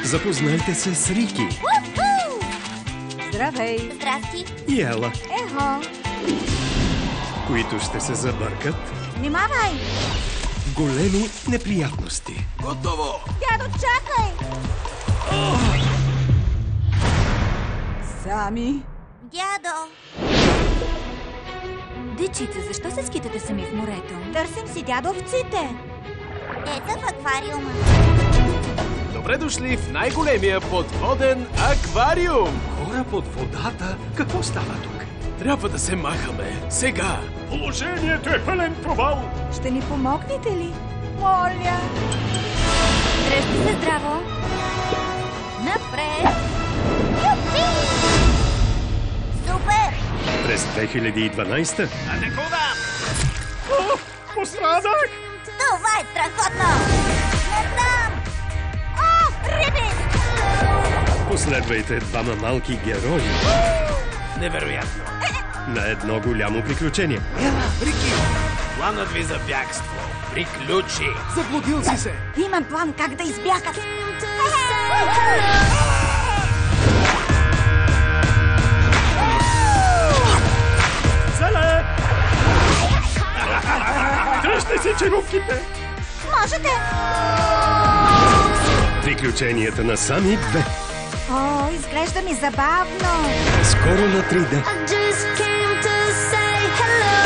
Запознайте се с Рики Здравей! Здрасти! и Ела, Ехо! които ще се забъркат Внимавай! в големи неприятности. Готово! Дядо, чакай! Сами! Дядо! Дечица, защо се скитате сами в морето? Търсим си дядовците! Те са в аквариума. Добре дошли в най-големия подводен аквариум! Хора под водата, какво става тук? Трябва да се махаме. Сега! Положението е пълен провал! Ще ни помогнете ли? Моля! Дръжте се здраво! Напред! Юпи! Супер! През 2012 пострадах! Това е страхотно! Не знам! О, риби! Последвайте двама малки герои Невероятно! на едно голямо приключение. Рики! Планът ви за бягство приключи! Заблудил си се! Имам план как да избягат! Зале! Дръжте си черупките! Можете! Приключенията на Сами 2. О, изглежда ми забавно! Скоро на 3D. I just came to say hello.